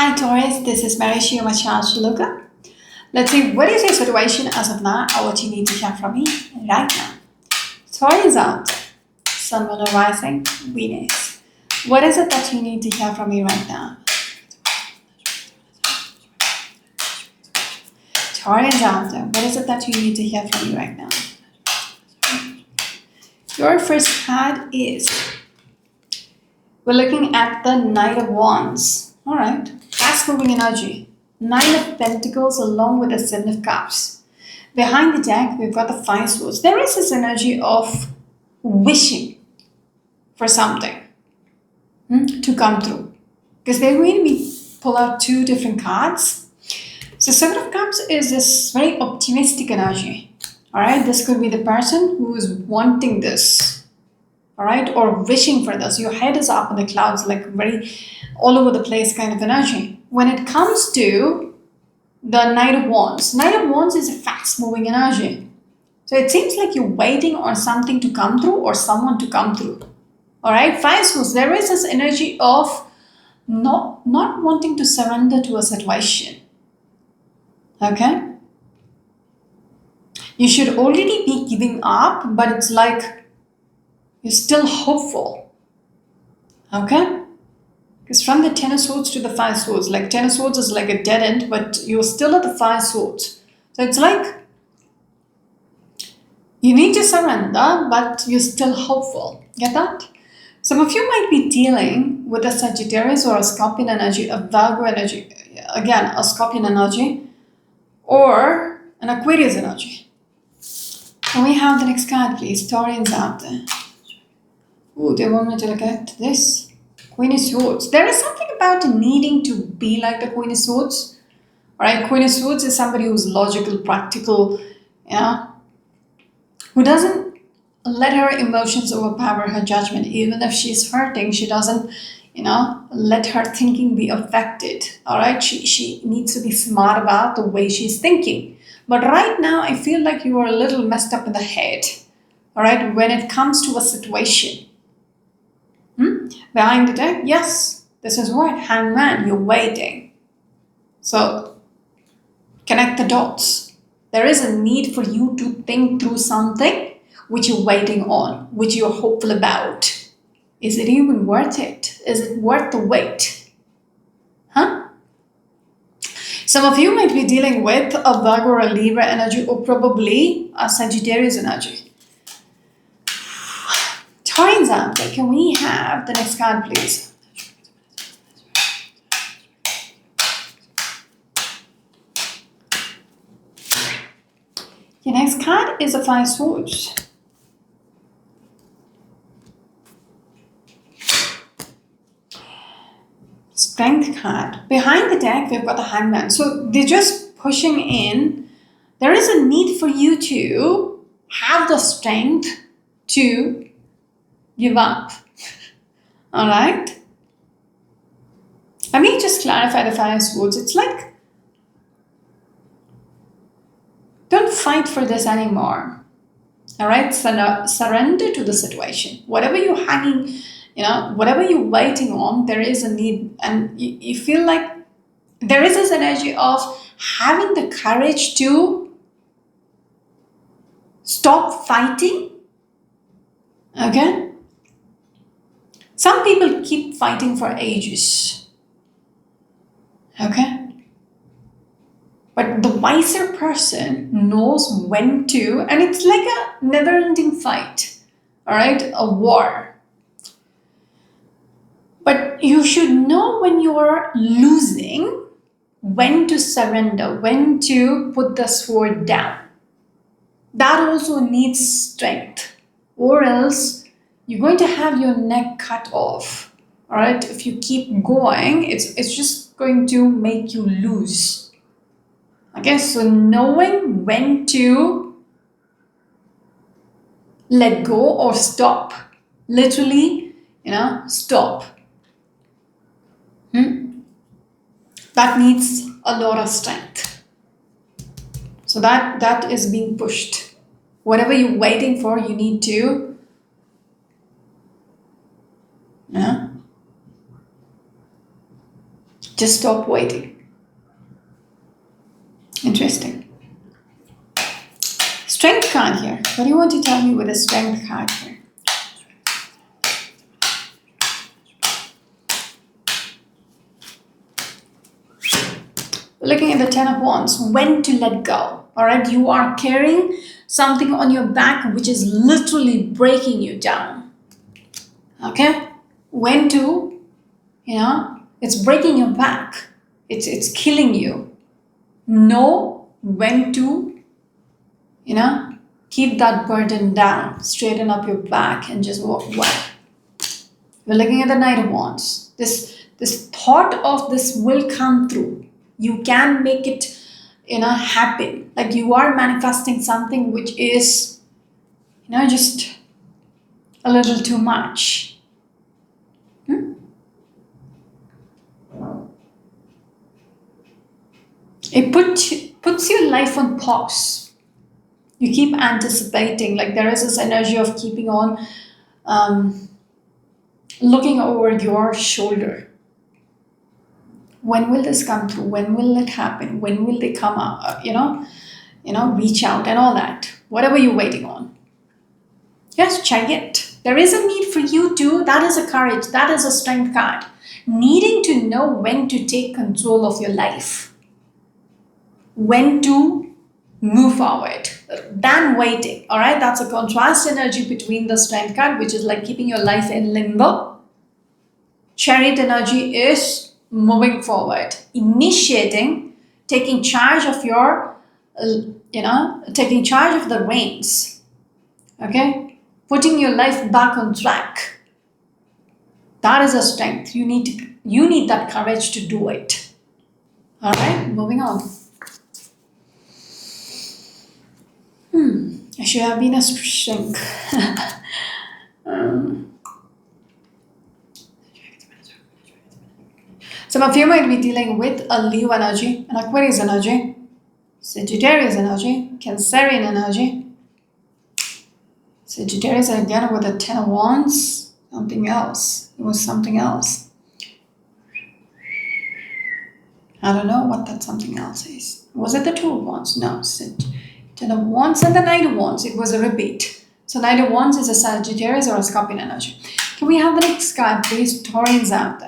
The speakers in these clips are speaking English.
Hi Taurus, this is Mary Luca. Let's see what is your situation as of now or what you need to hear from me right now. Taurus out, Sun, Moon, Rising, Venus. What is it that you need to hear from me right now? Taurus out, what is it that you need to hear from me right now? Your first card is, we're looking at the Knight of Wands. All right, fast moving energy. Nine of Pentacles along with the Seven of Cups. Behind the deck, we've got the Five Swords. There is this energy of wishing for something to come through. Because they're going to be pull out two different cards. So Seven of Cups is this very optimistic energy. All right, this could be the person who is wanting this. All right, or wishing for this. Your head is up in the clouds, like very all over the place kind of energy. When it comes to the Knight of Wands is a fast-moving energy. So it seems like you're waiting on something to come through or someone to come through. All right, Five Swords, there is this energy of not wanting to surrender to a situation. Okay? You should already be giving up, but it's like you're still hopeful. Okay? Because from the Ten of Swords to the Five Swords, like Ten of Swords is like a dead end, but you're still at the Five Swords. So it's like you need to surrender, but you're still hopeful. Get that? Some of you might be dealing with a Sagittarius or a Scorpion energy, a Virgo energy, again, a Scorpion energy, or an Aquarius energy. Can we have the next card, please? Taurians out there. Ooh, they want me to look at this. Queen of Swords. There is something about needing to be like the Queen of Swords. Alright, Queen of Swords is somebody who's logical, practical, who doesn't let her emotions overpower her judgment. Even if she's hurting, she doesn't, let her thinking be affected. Alright, she needs to be smart about the way she's thinking. But right now, I feel like you are a little messed up in the head. Alright, when it comes to a situation. Behind the deck, yes, this is what, Hangman, you're waiting. So, connect the dots. There is a need for you to think through something which you're waiting on, which you're hopeful about. Is it even worth it? Is it worth the wait? Some of you might be dealing with a Virgo or a Libra energy or probably a Sagittarius energy. Taurans out there, can we have the next card, please? Your next card is a Five Swords. Strength card. Behind the deck, we've got the Hangman. So they're just pushing in. There is a need for you to have the strength to give up. All right? Let me just clarify the Five Swords. It's like, don't fight for this anymore. All right? Surrender to the situation. Whatever you're hanging, whatever you're waiting on, there is a need. And you feel like there is this energy of having the courage to stop fighting. Okay? Some people keep fighting for ages. Okay? But the wiser person knows when to, and it's like a never-ending fight. All right? A war. But you should know when you're losing, when to surrender, when to put the sword down. That also needs strength. Or else you're going to have your neck cut off. All right? If you keep going, it's just going to make you lose. Okay? So knowing when to let go or stop. Literally, stop. That needs a lot of strength. So that is being pushed. Whatever you're waiting for, you need to Just stop waiting. Interesting. Strength card here. What do you want to tell me with a strength card here? Looking at the Ten of Wands, when to let go. All right, you are carrying something on your back which is literally breaking you down. Okay, when to, it's breaking your back. It's killing you. Know when to, keep that burden down, straighten up your back, and just walk away. We're looking at the Knight of Wands. This thought of this will come through. You can make it, happen. Like you are manifesting something which is, just a little too much. It puts your life on pause. You keep anticipating. Like there is this energy of keeping on looking over your shoulder. When will this come through? When will it happen? When will they come out? Reach out and all that. Whatever you're waiting on. Yes, check it. There is a need for you to. That is a courage. That is a strength card. Needing to know when to take control of your life. When to move forward. Than waiting. All right. That's a contrast energy between the strength card, which is like keeping your life in limbo. Chariot energy is moving forward, initiating, taking charge of your, taking charge of the reins. Okay, putting your life back on track. That is a strength. You need that courage to do it. All right, moving on. I should have been a shrink. Some of you might be dealing with a Leo energy, an Aquarius energy, Sagittarius energy, Cancerian energy. Sagittarius again with a Ten of Wands, something else. It was something else. I don't know what that something else is. Was it the Two of Wands? No, Ten of Wands and the Knight of Wands. It was a repeat. So Knight of Wands is a Sagittarius or a Scorpion energy. Can we have the next card, please? Taurians out there.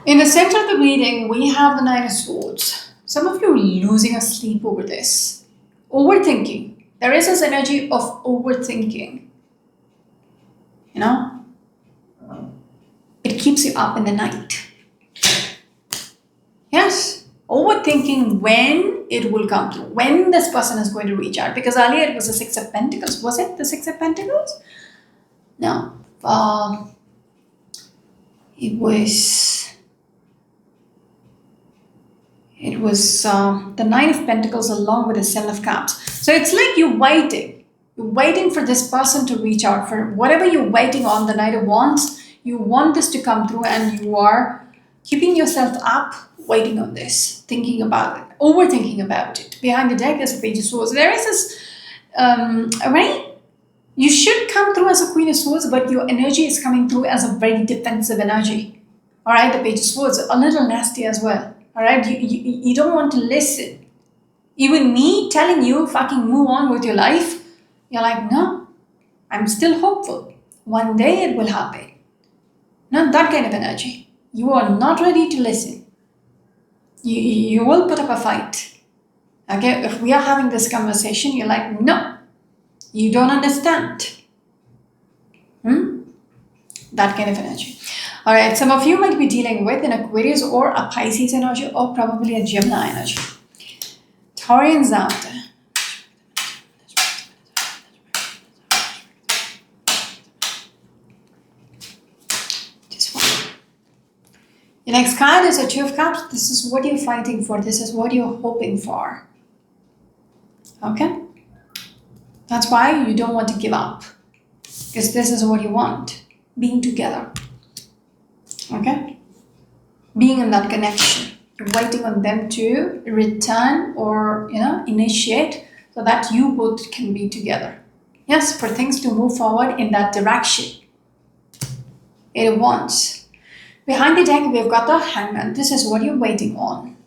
In the center of the reading, we have the Nine of Swords. Some of you are losing sleep over this. Overthinking. There is this energy of overthinking. It keeps you up in the night. Yes. Overthinking when it will come through. When this person is going to reach out. Because earlier it was the Six of Pentacles. Was it the Six of Pentacles? No. It was the Nine of Pentacles along with the Seven of Cups. So it's like you're waiting. You're waiting for this person to reach out. For whatever you're waiting on, the Knight of Wands, you want this to come through and you are keeping yourself up, waiting on this, thinking about it, overthinking about it. Behind the deck is a Page of Swords. There is this, right? You should come through as a Queen of Swords, but your energy is coming through as a very defensive energy. All right, the Page of Swords, a little nasty as well. All right, you don't want to listen. Even me telling you fucking move on with your life, you're like, no, I'm still hopeful. One day it will happen. Not that kind of energy. You are not ready to listen. You will put up a fight. Okay, if we are having this conversation, you're like, no, you don't understand. That kind of energy. All right, some of you might be dealing with an Aquarius or a Pisces energy or probably a Gemini energy. Taurians out there. Just one. The next card is a Two of Cups. This is what you're fighting for. This is what you're hoping for. Okay? That's why you don't want to give up. Because this is what you want. Being together. Okay? Being in that connection. You're waiting on them to return or, initiate so that you both can be together. Yes, for things to move forward in that direction. Eight of Wands. Behind the deck, we've got the Hangman. This is what you're waiting on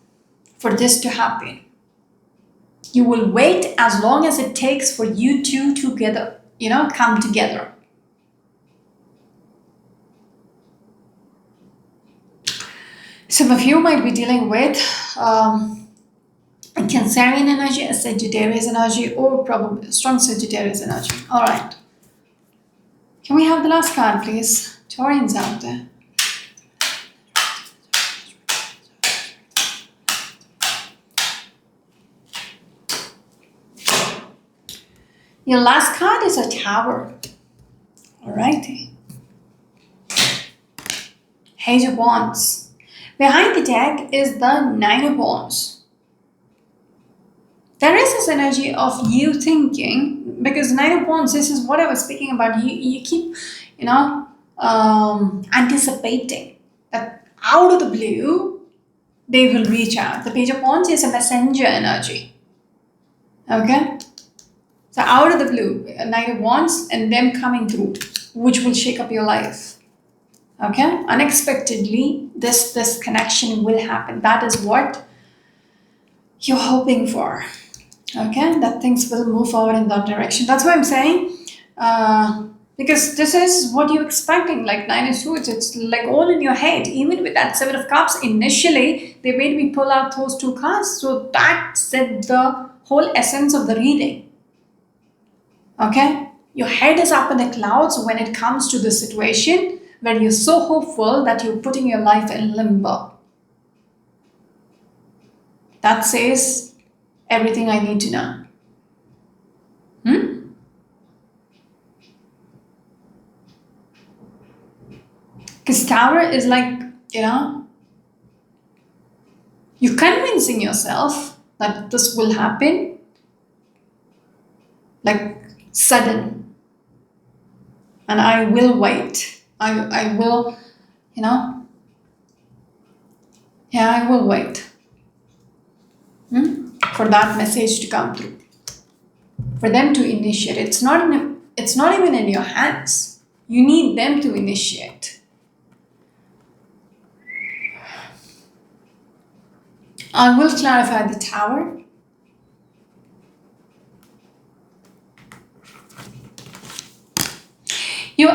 for this to happen. You will wait as long as it takes for you two together, come together. Some of you might be dealing with a Cancerian energy, a Sagittarius energy, or probably a strong Sagittarius energy. All right. Can we have the last card, please? Taurians out there. Your last card is a Tower. Alrighty. Page of Wands. Behind the deck is the Nine of Wands. There is this energy of you thinking, because Nine of Wands, this is what I was speaking about. You keep, anticipating that out of the blue, they will reach out. The Page of Wands is a messenger energy. Okay? So out of the blue, a Knight of Wands and them coming through, which will shake up your life. Okay? Unexpectedly, this connection will happen. That is what you're hoping for. Okay? That things will move forward in that direction. That's what I'm saying. Because this is what you're expecting, like Nine of Swords. It's like all in your head. Even with that Seven of Cups, initially, they made me pull out those two cards. So that said the whole essence of the reading. Okay? Your head is up in the clouds when it comes to the situation where you're so hopeful that you're putting your life in limbo. That says everything I need to know. Because Tower is like, you're convincing yourself that this will happen. Like, sudden, and I will wait. I will, I will wait for that message to come through, for them to initiate. It's not even in your hands. You need them to initiate. I will clarify the Tower.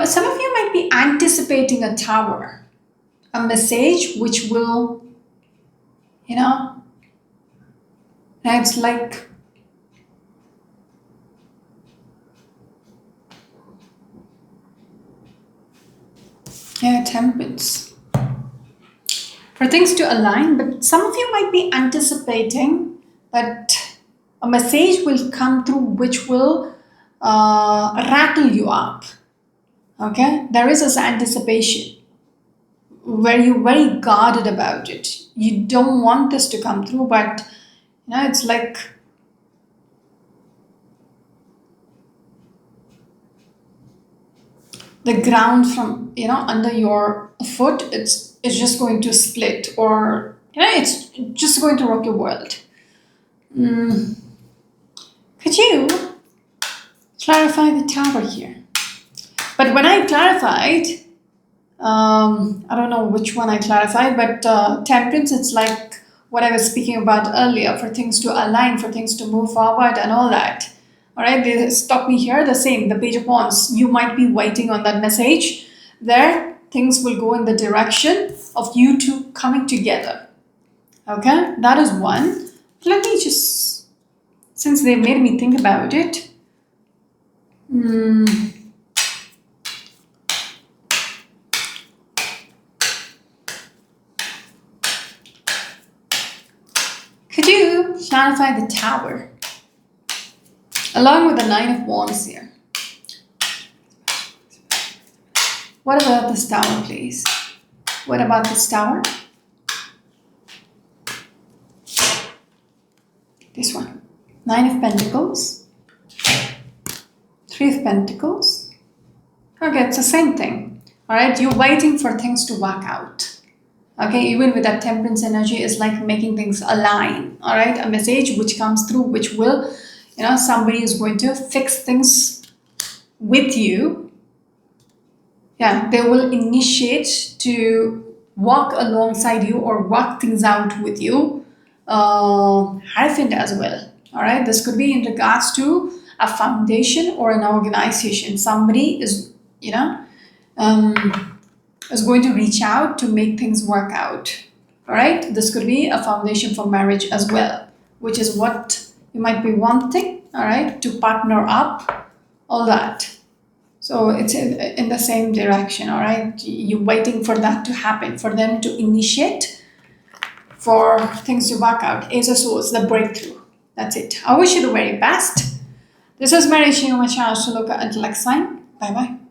Some of you might be anticipating a Tower, a message which will, it's like, Temperance. For things to align, but some of you might be anticipating that a message will come through which will rattle you up. Okay, there is this anticipation where you're very guarded about it. You don't want this to come through, but it's like the ground from under your foot. It's just going to split, or it's just going to rock your world. Could you clarify the Tower here? But when I clarified, I don't know which one I clarified, but Temperance, it's like what I was speaking about earlier, for things to align, for things to move forward and all that. All right, they stop me here, the same, the Page of Wands. You might be waiting on that message. There, things will go in the direction of you two coming together. Okay, that is one. Let me just, since they made me think about it, could you clarify the Tower along with the Nine of Wands here? What about this Tower, please? What about this Tower? This one. Nine of Pentacles. Three of Pentacles. Okay, it's the same thing. All right, you're waiting for things to work out. Okay, even with that Temperance energy, is like making things align. All right, a message which comes through, which will, somebody is going to fix things with you. Yeah, they will initiate to walk alongside you or work things out with you. Hierophant as well. All right, this could be in regards to a foundation or an organization. Somebody is, is going to reach out to make things work out. All right, this could be a foundation for marriage as well, which is what you might be wanting. All right, to partner up, all that. So it's in the same direction. All right, you're waiting for that to happen, for them to initiate, for things to work out. Ace of Swords, the breakthrough. That's it. I wish you the very best. This is Mary. Shima. Until next time. Bye bye.